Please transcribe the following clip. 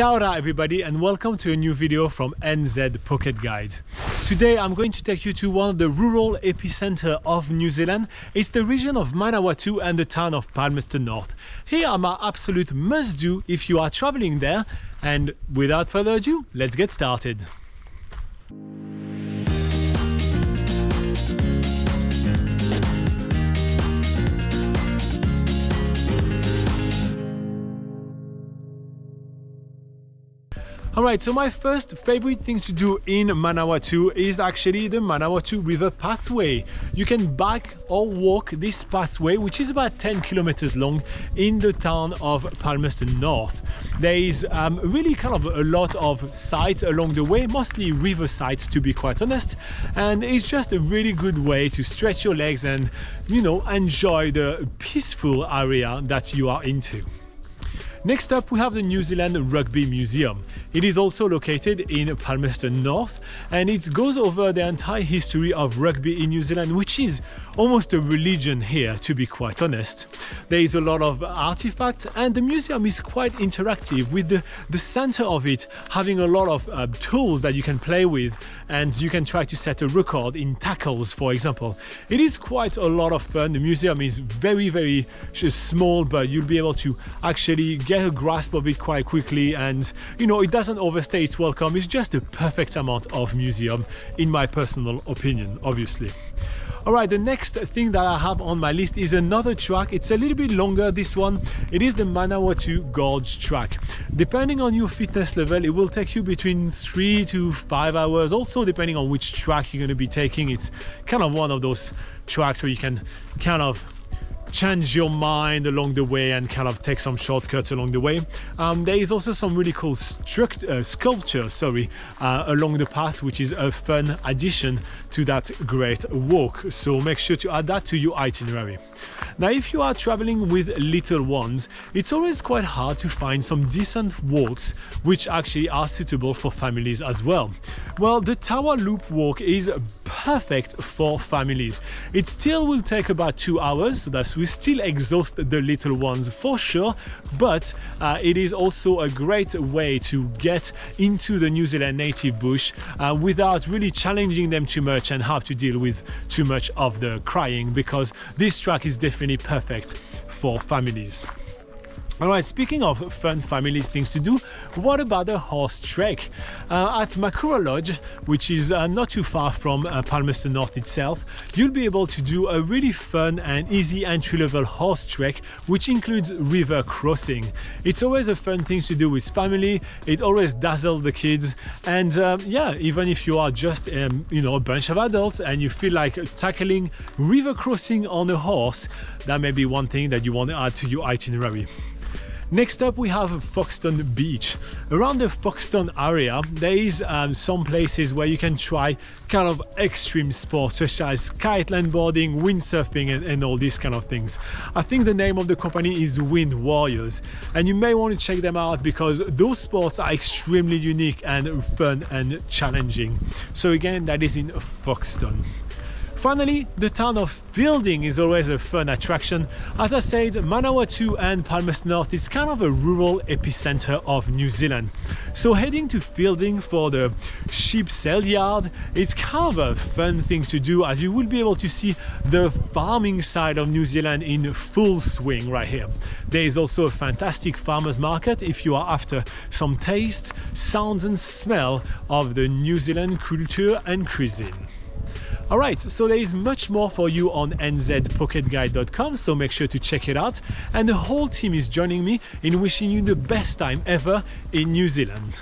Kia ora everybody, and welcome to a new video from NZ Pocket Guide. Today I'm going to take you to one of the rural epicenter of New Zealand. It's the region of Manawatu and the town of Palmerston North. Here are my absolute must-do if you are traveling there, and without further ado, let's get started. Alright, so my first favorite thing to do in Manawatu is actually the Manawatu River pathway. You can bike or walk this pathway, which is about 10 kilometers long, in the town of Palmerston North. There is really kind of a lot of sites along the way, mostly river sites to be quite honest, and it's just a really good way to stretch your legs and, you know, enjoy the peaceful area that you are into. Next up, we have the New Zealand Rugby Museum. It is also located in Palmerston North, and it goes over the entire history of rugby in New Zealand, which is almost a religion here, to be quite honest. There is a lot of artifacts, and the museum is quite interactive, with the center of it having a lot of tools that you can play with, and you can try to set a record in tackles, for example. It is quite a lot of fun. The museum is very small, but you'll be able to actually get a grasp of it quite quickly, and you know, it doesn't overstay its welcome. It's just the perfect amount of museum, in my personal opinion, obviously. Alright, the next thing that I have on my list is another track. It's a little bit longer, this one. It is the Manawatu Gorge track. Depending on your fitness level, it will take you between 3 to 5 hours. Also, depending on which track you're going to be taking, it's kind of one of those tracks where you can kind of change your mind along the way and kind of take some shortcuts along the way. There is also some really cool sculpture along the path, which is a fun addition to that great walk, so make sure to add that to your itinerary. Now, if you are traveling with little ones, it's always quite hard to find some decent walks which actually are suitable for families as well. Well, the Tower Loop walk is perfect for families. It still will take about 2 hours, so that we still exhaust the little ones for sure, but it is also a great way to get into the New Zealand native bush without really challenging them too much and have to deal with too much of the crying, because this track is definitely perfect for families. Alright, speaking of fun family things to do, what about the horse trek? At Makura Lodge, which is not too far from Palmerston North itself, you'll be able to do a really fun and easy entry-level horse trek, which includes river crossing. It's always a fun thing to do with family. It always dazzles the kids, and yeah, even if you are just you know, a bunch of adults and you feel like tackling river crossing on a horse, that may be one thing that you want to add to your itinerary. Next up, we have Foxton Beach. Around the Foxton area, there is some places where you can try kind of extreme sports such as kiteland boarding, windsurfing, and all these kind of things. I think the name of the company is Wind Warriors, and you may want to check them out because those sports are extremely unique and fun and challenging. So again, that is in Foxton. Finally, the town of Fielding is always a fun attraction. As I said, Manawatu and Palmerston North is kind of a rural epicenter of New Zealand. So heading to Fielding for the sheep sale yard, it's kind of a fun thing to do, as you will be able to see the farming side of New Zealand in full swing right here. There is also a fantastic farmers market if you are after some taste, sounds and smell of the New Zealand culture and cuisine. Alright, so there is much more for you on nzpocketguide.com, so make sure to check it out. And the whole team is joining me in wishing you the best time ever in New Zealand.